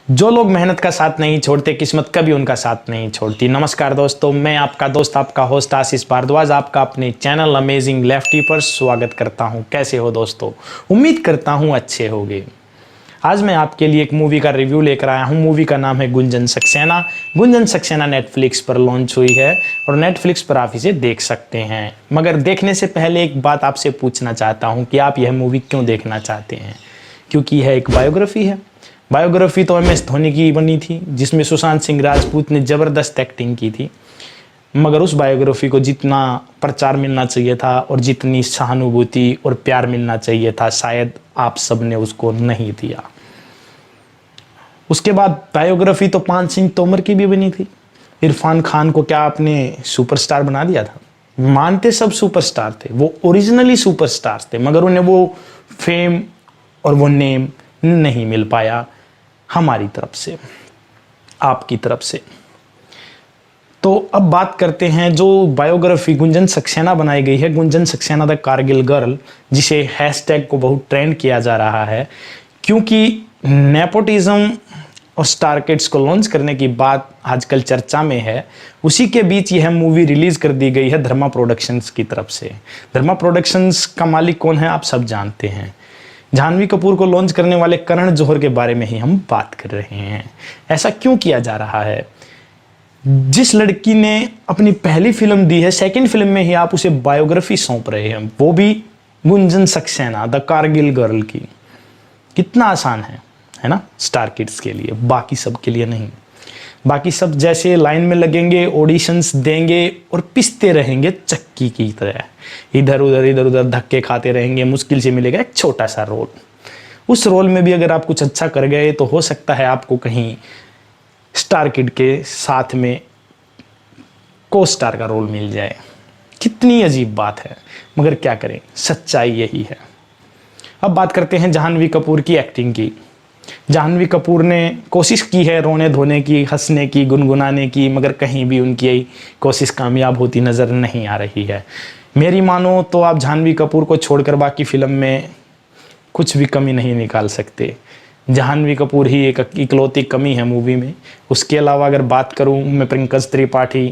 जो लोग मेहनत का साथ नहीं छोड़ते, किस्मत कभी उनका साथ नहीं छोड़ती। नमस्कार दोस्तों, मैं आपका दोस्त, आपका होस्ट आशीष भारद्वाज, आपका अपने चैनल अमेजिंग लेफ्टी पर स्वागत करता हूं। कैसे हो दोस्तों? उम्मीद करता हूं अच्छे होंगे। आज मैं आपके लिए एक मूवी का रिव्यू लेकर आया हूं। मूवी का नाम है गुंजन सक्सेना। गुंजन सक्सेना नेटफ्लिक्स पर लॉन्च हुई है और नेटफ्लिक्स पर आप इसे देख सकते हैं। मगर देखने से पहले एक बात आपसे पूछना चाहता हूं कि आप यह मूवी क्यों देखना चाहते हैं? क्योंकि यह एक बायोग्राफी है। बायोग्राफी तो MS धोनी की बनी थी, जिसमें सुशांत सिंह राजपूत ने ज़बरदस्त एक्टिंग की थी। मगर उस बायोग्राफी को जितना प्रचार मिलना चाहिए था और जितनी सहानुभूति और प्यार मिलना चाहिए था, शायद आप सब ने उसको नहीं दिया। उसके बाद बायोग्राफी तो पान सिंह तोमर की भी बनी थी। इरफान खान को क्या आपने सुपरस्टार बना दिया था? मानते सब सुपरस्टार थे, वो ओरिजिनली सुपरस्टार थे, मगर उन्हें वो फेम और वो नेम नहीं मिल पाया हमारी तरफ से, आपकी तरफ से। तो अब बात करते हैं जो बायोग्राफी गुंजन सक्सेना बनाई गई है, गुंजन सक्सेना द कारगिल गर्ल, जिसे हैशटैग को बहुत ट्रेंड किया जा रहा है, क्योंकि नेपोटिज्म और स्टार किड्स को लॉन्च करने की बात आजकल चर्चा में है। उसी के बीच यह मूवी रिलीज कर दी गई है धर्मा प्रोडक्शंस की तरफ से। धर्मा प्रोडक्शंस का मालिक कौन है आप सब जानते हैं। जाह्नवी कपूर को लॉन्च करने वाले करण जौहर के बारे में ही हम बात कर रहे हैं। ऐसा क्यों किया जा रहा है? जिस लड़की ने अपनी पहली फिल्म दी है, सेकंड फिल्म में ही आप उसे बायोग्राफी सौंप रहे हैं, वो भी गुंजन सक्सेना द कारगिल गर्ल की। कितना आसान है ना? स्टार किड्स के लिए, बाकी सब के लिए नहीं। बाकी सब जैसे लाइन में लगेंगे, ऑडिशंस देंगे और पिसते रहेंगे चक्की की तरह, इधर उधर धक्के खाते रहेंगे, मुश्किल से मिलेगा एक छोटा सा रोल। उस रोल में भी अगर आप कुछ अच्छा कर गए तो हो सकता है आपको कहीं स्टार किड के साथ में को स्टार का रोल मिल जाए। कितनी अजीब बात है, मगर क्या करें, सच्चाई यही है। अब बात करते हैं जाह्नवी कपूर की एक्टिंग की। जाह्नवी कपूर ने कोशिश की है रोने धोने की, हंसने की, गुनगुनाने की, मगर कहीं भी उनकी यही कोशिश कामयाब होती नज़र नहीं आ रही है। मेरी मानो तो आप जाह्नवी कपूर को छोड़कर बाकी फिल्म में कुछ भी कमी नहीं निकाल सकते। जाह्नवी कपूर ही एक इकलौती कमी है मूवी में। उसके अलावा अगर बात करूं मैं, पंकज त्रिपाठी,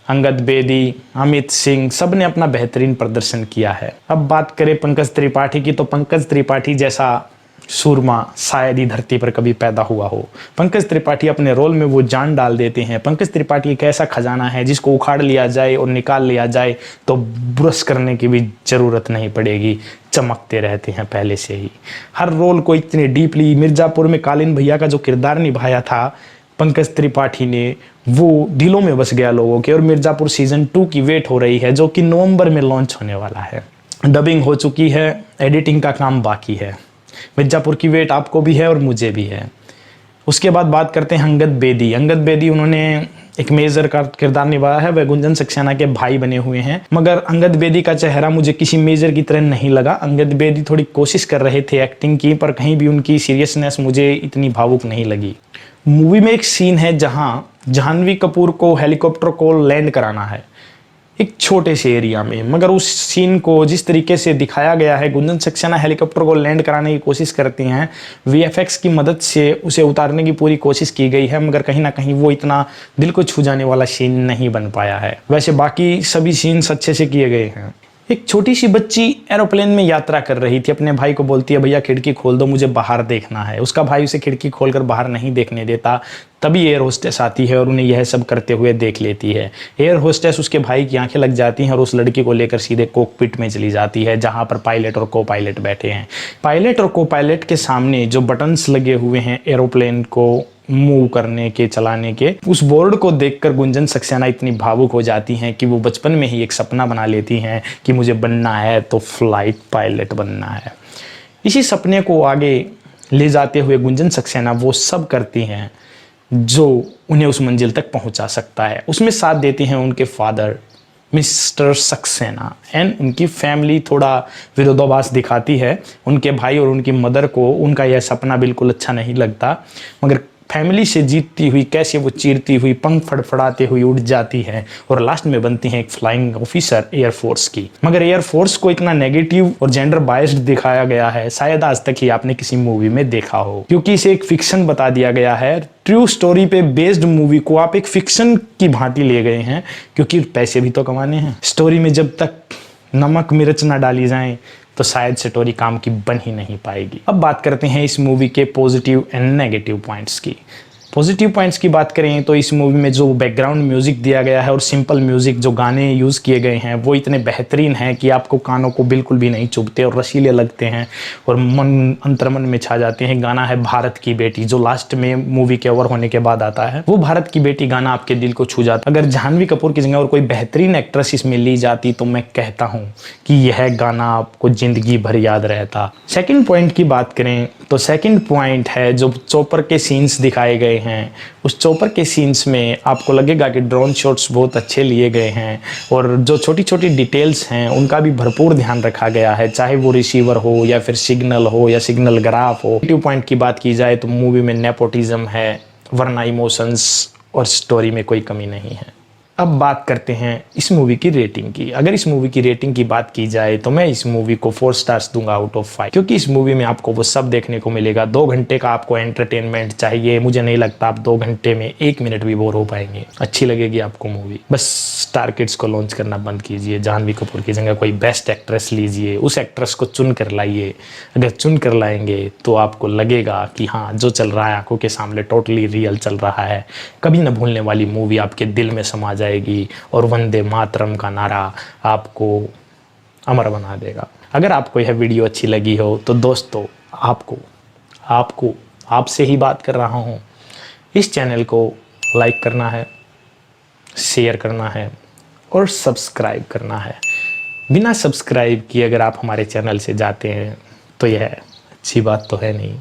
अंगद बेदी, अमित सिंह, सब ने अपना बेहतरीन प्रदर्शन किया है। अब बात करें पंकज त्रिपाठी की, तो पंकज त्रिपाठी जैसा सूरमा शायद ही धरती पर कभी पैदा हुआ हो। पंकज त्रिपाठी अपने रोल में वो जान डाल देते हैं। पंकज त्रिपाठी एक ऐसा खजाना है जिसको उखाड़ लिया जाए और निकाल लिया जाए तो ब्रश करने की भी ज़रूरत नहीं पड़ेगी, चमकते रहते हैं पहले से ही। हर रोल को इतने डीपली, मिर्ज़ापुर में कालीन भैया का जो किरदार निभाया था पंकज त्रिपाठी ने, वो दिलों में बस गया लोगों के। और मिर्ज़ापुर सीज़न 2 की वेट हो रही है, जो कि नवंबर में लॉन्च होने वाला है। डबिंग हो चुकी है, एडिटिंग का काम बाकी है। मिर्ज़ापुर की वेट आपको भी है और मुझे भी है। उसके बाद बात करते हैं अंगद बेदी। अंगद बेदी, उन्होंने एक मेजर का किरदार निभाया है, वह गुंजन सक्सेना के भाई बने हुए हैं। मगर अंगद बेदी का चेहरा मुझे किसी मेजर की तरह नहीं लगा। अंगद बेदी थोड़ी कोशिश कर रहे थे एक्टिंग की, पर कहीं भी उनकी सीरियसनेस मुझे इतनी भावुक नहीं लगी। मूवी में एक सीन है जहाँ जाह्नवी कपूर को हेलीकॉप्टर को लैंड कराना है एक छोटे से एरिया में, मगर उस सीन को जिस तरीके से दिखाया गया है, गुंजन सक्सेना हेलीकॉप्टर को लैंड कराने की कोशिश करती हैं, VFX की मदद से उसे उतारने की पूरी कोशिश की गई है, मगर कहीं ना कहीं वो इतना दिल को छू जाने वाला सीन नहीं बन पाया है। वैसे बाकी सभी सीन्स अच्छे से किए गए हैं। एक छोटी सी बच्ची एरोप्लेन में यात्रा कर रही थी, अपने भाई को बोलती है भैया खिड़की खोल दो, मुझे बाहर देखना है। उसका भाई उसे खिड़की खोलकर बाहर नहीं देखने देता। तभी एयर होस्टेस आती है और उन्हें यह सब करते हुए देख लेती है। एयर होस्टेस उसके भाई की आंखें लग जाती हैं और उस लड़की को लेकर सीधे कॉकपिट में चली जाती है, जहां पर पायलट और को पायलट बैठे हैं। पायलट और को पायलट के सामने जो बटन्स लगे हुए हैं एरोप्लेन को मूव करने के, चलाने के, उस बोर्ड को देखकर गुंजन सक्सेना इतनी भावुक हो जाती हैं कि वो बचपन में ही एक सपना बना लेती हैं कि मुझे बनना है तो फ्लाइट पायलट बनना है। इसी सपने को आगे ले जाते हुए गुंजन सक्सेना वो सब करती हैं जो उन्हें उस मंजिल तक पहुंचा सकता है। उसमें साथ देती हैं उनके फादर मिस्टर सक्सेना, एंड उनकी फैमिली थोड़ा विरोधाभास दिखाती है। उनके भाई और उनकी मदर को उनका यह सपना बिल्कुल अच्छा नहीं लगता, मगर फैमिली से जीतती हुई कैसे वो चीरती हुई पंख फड़फड़ाते हुई उड़ जाती है और लास्ट में बनती है एक फ्लाइंग ऑफिसर एयरफोर्स की। मगर एयरफोर्स को इतना नेगेटिव और जेंडर बायस्ड दिखाया गया है, शायद आज तक ही आपने किसी मूवी में देखा हो, क्योंकि इसे एक फिक्शन बता दिया गया है। ट्रू स्टोरी पे बेस्ड मूवी को आप एक फिक्शन की भांति ले गए हैं, क्योंकि पैसे भी तो कमाने हैं। स्टोरी में जब तक नमक मिर्च ना डाली जाए तो शायद स्टोरी काम की बन ही नहीं पाएगी। अब बात करते हैं इस मूवी के पॉजिटिव एंड नेगेटिव पॉइंट्स की। पॉजिटिव पॉइंट्स की बात करें तो इस मूवी में जो बैकग्राउंड म्यूजिक दिया गया है और सिंपल म्यूजिक जो गाने यूज़ किए गए हैं वो इतने बेहतरीन हैं कि आपको कानों को बिल्कुल भी नहीं चुभते और रसीले लगते हैं और मन अंतर्मन में छा जाते हैं। गाना है भारत की बेटी, जो लास्ट में मूवी के ओवर होने के बाद आता है। वो भारत की बेटी गाना आपके दिल को छू जाता। अगर जाह्नवी कपूर की जगह और कोई बेहतरीन एक्ट्रेस इसमें ली जाती तो मैं कहता हूँ कि यह गाना आपको जिंदगी भर याद रहता। सेकेंड पॉइंट की बात करें तो सेकेंड पॉइंट है जो चॉपर के सीन्स दिखाए गए हैं। उस चॉपर के सीन्स में आपको लगेगा कि ड्रोन शॉट्स बहुत अच्छे लिए गए हैं और जो छोटी छोटी डिटेल्स हैं उनका भी भरपूर ध्यान रखा गया है, चाहे वो रिसीवर हो या फिर सिग्नल हो या सिग्नल ग्राफ हो। नेगेटिव पॉइंट की बात की जाए तो मूवी में नेपोटिज्म है, वरना इमोशंस और स्टोरी में कोई कमी नहीं है। अब बात करते हैं इस मूवी की रेटिंग की। अगर इस मूवी की रेटिंग की बात की जाए तो मैं इस मूवी को 4 स्टार्स दूंगा आउट ऑफ 5, क्योंकि इस मूवी में आपको वो सब देखने को मिलेगा। 2 घंटे का आपको एंटरटेनमेंट चाहिए, मुझे नहीं लगता आप 2 घंटे में 1 मिनट भी बोर हो पाएंगे। अच्छी लगेगी आपको मूवी। बस स्टार किड्स को लॉन्च करना बंद कीजिए, जाह्नवी कपूर की जगह कोई बेस्ट एक्ट्रेस लीजिए, उस एक्ट्रेस को चुन कर लाइए। अगर चुन कर लाएंगे तो आपको लगेगा कि हाँ, जो चल रहा है आंखों के सामने टोटली रियल चल रहा है। कभी न भूलने वाली मूवी आपके दिल में समा जाएगी और वंदे मातरम का नारा आपको अमर बना देगा। अगर आपको यह वीडियो अच्छी लगी हो तो दोस्तों आपसे ही बात कर रहा हूँ, इस चैनल को लाइक करना है, शेयर करना है और सब्सक्राइब करना है। बिना सब्सक्राइब किए अगर आप हमारे चैनल से जाते हैं तो यह अच्छी बात तो है नहीं।